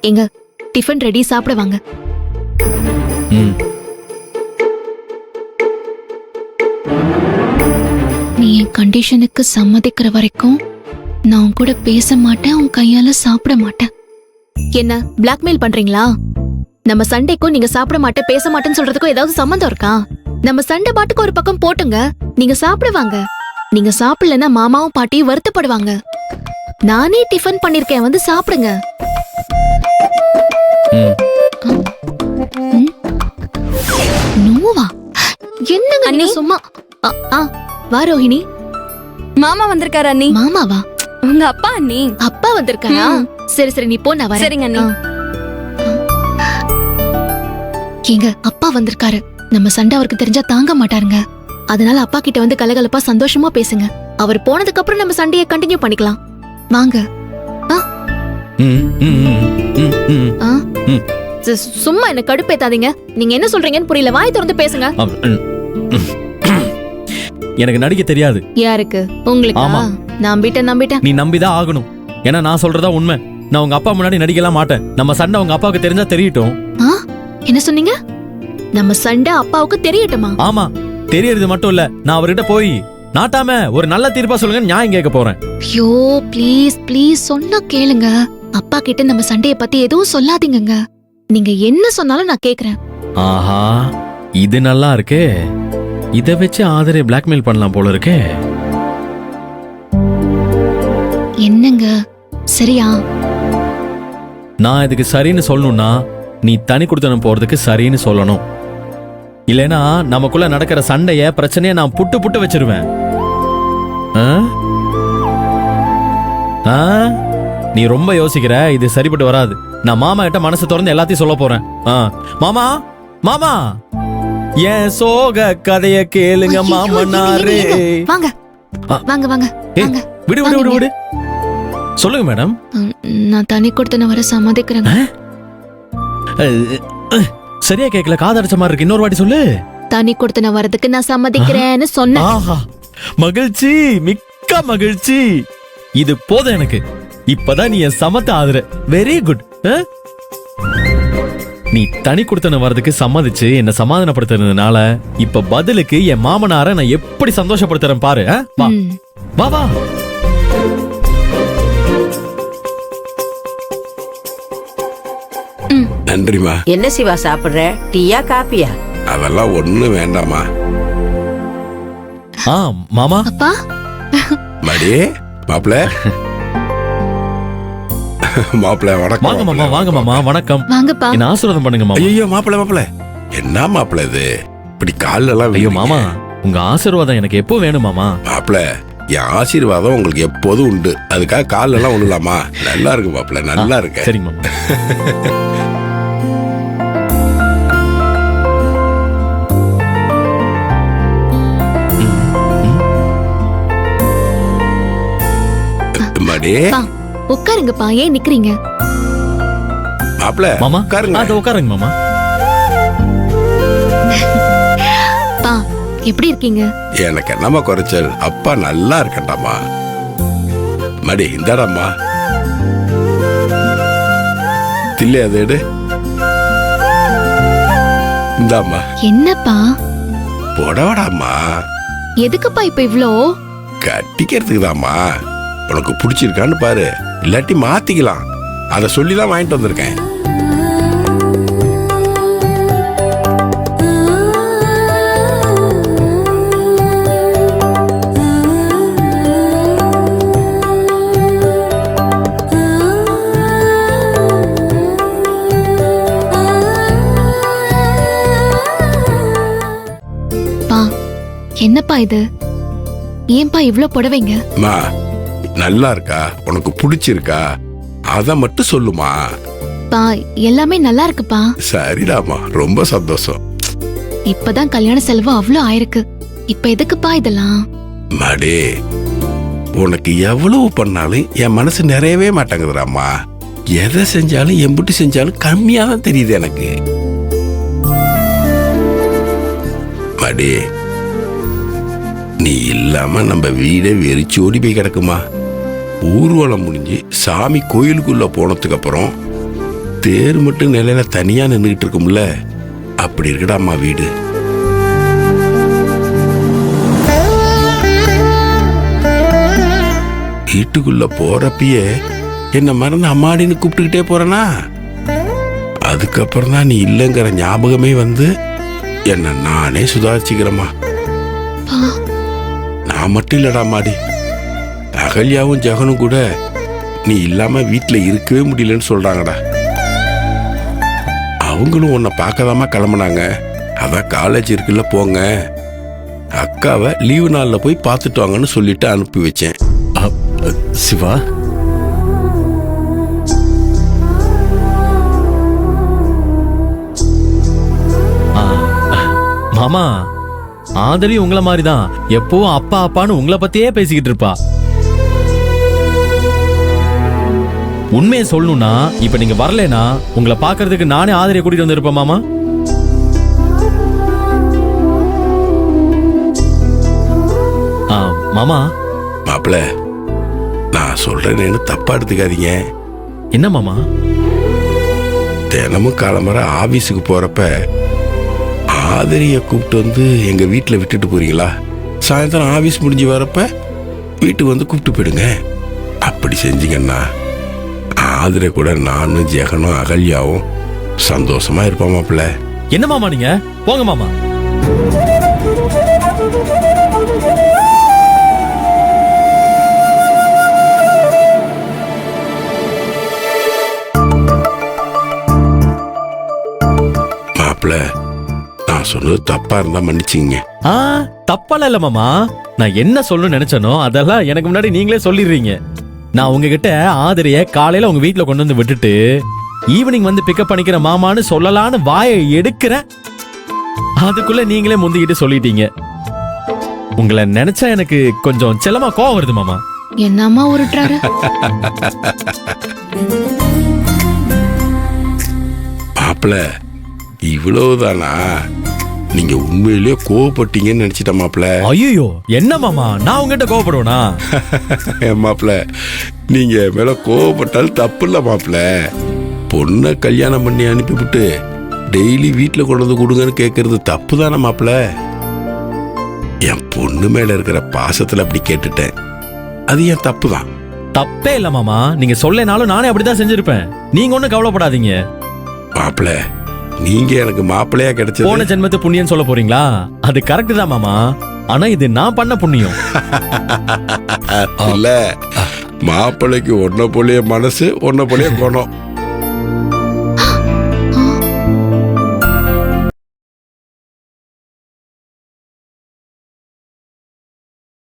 எங்க tiffin ready, சாப்பிட வாங்க. நீ என் கண்டிஷனுக்கு சம்மதிக்கிற வரைக்கும் நான் உன் கூட பேச மாட்டேன், உன் கையால சாப்பிட மாட்டேன். என்ன பிளாக்மெயில் பண்றீங்களா? நம்ம சண்டைக்கும் நீங்க சாப்பிட மாட்டேன் பேச மாட்டேன்னு சொல்றதுக்கும் ஏதாவது சம்மந்தம் இருக்கா? நம்ம சண்டை பாட்டுக்கு ஒரு பக்கம் போட்டுங்க, நீங்க சாப்பிடுவாங்க. நீங்க சாப்பிடலன்னா மாமாவும் பாட்டியும் வருத்தப்படுவாங்க. நானே டிஃபன் பண்ணிருக்கேன், வந்து சாப்பிடுங்க. நோவா என்னங்க நீ சும்மா? வா ரோஹிணி. மாமா வந்திருக்காரு அண்ணி. மாமாவா? உங்க அப்பா அண்ணி. அப்பா வந்திருக்காரா? சரி சரி, நீ போ, நான் வரேன். சரிங்க அண்ணி. ஏங்க அப்பா வந்திருக்காரு, நம்ம சண்டை அவருக்கு தெரிஞ்சா தாங்க மாட்டாருங்க. அதனால அப்பா கிட்ட வந்து கலகலப்பா சந்தோஷமா பேசுங்க. அவர் போனதுக்கு அப்புறம் நம்ம சண்டையை கண்டினியூ பண்ணிக்கலாம். வாங்க. சும்மா என்ன கடுப்பேத்தாதீங்க. நீங்க என்ன சொல்றீங்கன்னு புரியல, வாய் திறந்து பேசுங்க. எனக்கு நடிக்க தெரியாது. யாருக்கு? உங்களுக்கு? நம்பிட்டேன். நீ நம்பிதான் ஆகணும். ஏன்னா நான் சொல்றதா உண்மை. நான் உங்க அப்பா முன்னாடி நடிக்கலாம் மாட்டேன். நம்ம சண்டை உங்க அப்பாவுக்கு தெரிஞ்சா தெரியட்டும். என்ன சொன்னீங்க? நம்ம சண்டை அப்பாவுக்கு தெரியட்டுமா? ஆமா, தெரியறது மட்டும் இல்ல, நான் அவர்கிட்ட போய் நாட்டாம ஒரு நல்ல தீர்ப்பா சொல்லுங்க நியாயம் கேட்க போறேன். ஐயோ ப்ளீஸ் சொன்னா கேளுங்க. அப்பா கிட்ட நம்ம சண்டைய பத்தி எதுவும் சொல்லாதீங்க. நீங்க என்ன சொன்னாலும் நான் கேக்குறேன். ஆஹா, இது நல்லா இருக்கே. இத வச்சு ஆதரே பிளாக்மெயில் பண்ணலாம் போல இருக்கே. என்னங்க சரியா? நான் இதுக்கு சரின்னு சொல்லணும்னா நீ தனி கொடுத்தனம் போறதுக்கு சரின்னு சொல்லணும். இல்லைன்னா நமக்குள்ள நடக்கிற சண்டைய பிரச்சனைய நான் புட்டு வச்சிருவேன். நீ ரொம்ப யோசிக்கிற, இது சரிப்பட்டு வராது. நான் மாமா கிட்ட மனசு திறந்து எல்லாத்தையும் சொல்ல போறேன். மாமா என் சோக கதைய கேளுங்க மாமனாரே. வாங்க வாங்க வாங்க. விடு சொல்லுங்க மேடம். நான் தனி கொடுத்தன வர சம்மதிக்கிறேங்க. சரியா கேக்கல, காதடிச்ச மாதிரி இருக்கு. இன்னொரு வாட்டி சொல்லு. தனி கொடுத்தன வரதுக்கு நான் சம்மதிக்கிறேன்னு சொன்னேன். மகிழ்ச்சி, மிக்க மகிழ்ச்சி. இது போதும் எனக்கு. இப்பதான் நீ என் சமத்த ஆதர. Very good. நீ தனி கொடுத்தன வரதுக்கு சம்மதிச்சு என்ன சமாதானப்படுத்துறதுனால இப்ப பதிலுக்கு என் மாமனார நான் எப்படி சந்தோஷப்படுத்துறேன் பாரு. வா வா. நன்றிமா. என்ன சிவா சாப்பிடுற? டீயா காப்பியா? அதெல்லாம் ஒண்ணு வேண்டாமா. மாமா. அப்பா. மடி மாப்ள. மாப்ள வணக்கம். வாங்க மாமா, வாங்க மாமா. வணக்கம். வாங்கப்பா. என்ன ஆசீர்வாதம் பண்ணுங்க மாமா. ஐயோ மாப்ள என்ன மாப்ள இது இப்படி கால்ல எல்லாம்? ஐயோ மாமா, உங்க ஆசீர்வாதம் எனக்கு எப்போ வேணும் மாமா. மாப்ள, என் ஆசீர்வாதம் உங்களுக்கு எப்போதும் உண்டு. அதுக்காக கால்ல எல்லாம் விழலாமா? நல்லா இருக்கு மாப்ள, நல்லா இருக்கு. சரி மாமா. மடி உட்காருங்கப்பா, ஏன் நிக்கிறீங்க? மாப்ள மாமா உட்காருங்க. உட்காருங்க மாமா. பா, எப்படி இருக்கீங்க? எனக்கு என்னமா குறைச்சல்? அப்பா நல்லா இருக்கண்டாமா. மடி இந்தாடாம்மா. தில்லை அதை எடு. இந்தாம்மா. என்னப்பா? போடவாடாம்மா. எதுக்குப்பா இப்ப இவ்ளோ? கட்டிக்கிறதுக்கு தாம்மா. உனக்கு பிடிச்சிருக்கான்னு பாரு, இல்லாட்டி மாத்திக்கலாம். அத சொல்லிதான் வாங்கிட்டு வந்திருக்கேன். பா, என்னப்பா இது? ஏன்பா இவ்ளோ புடவைங்க? மா, நல்லா இருக்கா? உனக்கு பிடிச்சிருக்கா? அத மட்டும் சொல்லுமா. பா, எல்லாமே நல்லா இருக்குப்பா. சரிடாமா, ரொம்ப சந்தோஷம். இப்பதான் கல்யாண செலவு அவ்ளோ ஆயிருக்கு. இப்ப எதுக்குப்பா இதெல்லாம்? மடே, உனக்கு எவ்வளவு பண்ணாலும் என் மனசு நிறையவே மாட்டேங்குதுடாமா. எதை செஞ்சாலும் எம்புட்டு செஞ்சாலும் கம்மியா தான் தெரியுது எனக்கு. மடே, நீ இல்லாம நம்ம வீடே வெறிச்சு ஓடி போய் கிடக்குமா. ஊர்வலம் முடிஞ்சு சாமி கோயிலுக்குள்ள போனதுக்கு அப்புறம் தேர் மட்டும் நிலையில தனியா நின்றுகிட்டு இருக்கும்ல, அப்படி இருக்குடாம்மா வீடு. வீட்டுக்குள்ள போறப்பயே என்ன மறந்து அம்மாடின்னு கூப்பிட்டுக்கிட்டே போறனா, அதுக்கப்புறம் தான் நீ இல்லைங்கிற ஞாபகமே வந்து என்ன நானே சுதாரிச்சுக்கிறேம்மா. பா, நான் மட்டும் இல்லடா அம்மாடி, அகல்யாவும் ஜெகனும் கூட நீ இல்லாம வீட்டுல இருக்கவே முடியலன்னு சொல்றாங்கடா. அவங்களும் உன்னை பார்க்கதாமா கிளம்புனாங்க. அதான் காலேஜ் இருக்குல்ல, போங்க, அக்காவை லீவு நாள்ல போய் பார்த்துட்டு வாங்கன்னு சொல்லிட்டு அனுப்பி வச்சேன். சிவா, மாமா, ஆதரி உங்கள மாதிரிதான் எப்பவும் அப்பா அப்பான்னு உங்களை பத்தியே பேசிக்கிட்டு இருப்பா. உண்மையை சொல்லணும்னா இப்ப நீங்க வரலனா உங்களை பாக்குறதுக்கு நானே ஆதரியை கூட்டிட்டு வந்திருப்பேன் மாமா. மாமா. மாப்பிள, நான் சொல்றேன்னு தப்பா எடுத்துக்காதீங்க. என்ன மாமா? தினமும் காலம்பர ஆபீஸுக்கு போறப்ப ஆதரிய கூப்பிட்டு வந்து எங்க வீட்டுல விட்டுட்டு போறீங்களா? சாயந்தரம் ஆபீஸ் முடிஞ்சு வரப்ப வீட்டுக்கு வந்து கூப்பிட்டு போயிடுங்க. அப்படி செஞ்சீங்கன்னா ஆதரை கூட நானும் ஜெகனும் அகல்யாவும் சந்தோஷமா இருப்போம் மாப்பிள்ள. என்ன மாமா நீங்க? போங்க மாமா. மாப்பிள்ள, நான் சொன்னது தப்பா இருந்தா மன்னிச்சிங்க. தப்பால இல்ல மாமா. நான் என்ன சொல்லணும்னு நினைச்சனோ அதெல்லாம் எனக்கு முன்னாடி நீங்களே சொல்லிடுறீங்க. நான் உங்ககிட்ட ஆதரிய காலையில உங்க வீட்டுல கொண்டு வந்து விட்டுட்டு ஈவினிங் வந்து பிக்கப் பண்ணிக்கிற மாமான்னு சொல்லலான்னு வாயை எடுக்கிறேன். அதுக்குள்ள நீங்களே முந்திக்கிட்டு சொல்லிட்டீங்க. உங்களை நினைச்சா எனக்கு கொஞ்சம் செல்லமா கோவம் வருது மாமா. என்னம்மா உருட்டுறாரு? மாப்பிள்ள, இவ்வளவுதானா? நீங்க உண்மையிலேயே கோவப்பட்டீங்கன்னு நினைச்சிட்ட மாப்பிள்ள. ஐயோ, என்ன மாமா, நான் உங்ககிட்ட கோவப்படுவேனா? மாப்பிள்ள, நீங்க மேல கோவப்பட்டாலும் தப்பு இல்ல மாப்பிள்ள. பொண்ணை கல்யாணம் பண்ணி அனுப்பிவிட்டு டெய்லி வீட்டுல கொண்டு வந்து கொடுங்கன்னு கேட்கறது தப்பு தானே மாப்பிள்ள? என் பொண்ணு மேல இருக்கிற பாசத்துல அப்படி கேட்டுட்டேன். அது என் தப்பு தான். தப்பே இல்ல மாமா. நீங்க சொல்லனாலும் நானே அப்படிதான் செஞ்சிருப்பேன். நீங்க ஒண்ணும் கவலைப்படாதீங்க மாப்பிள்ள. நீங்க எனக்கு மாப்பிள்ளையா கிடைச்சது போன ஜென்மத்து புண்ணியம் சொல்ல போறீங்களா? அது கரெக்ட் தான் மாமா. ஆனா இது நான் பண்ண புண்ணியம் இல்ல. மாப்பிள்ளைக்கு ஒன்ன போலிய மனசு, ஒன்ன போலிய குணம்.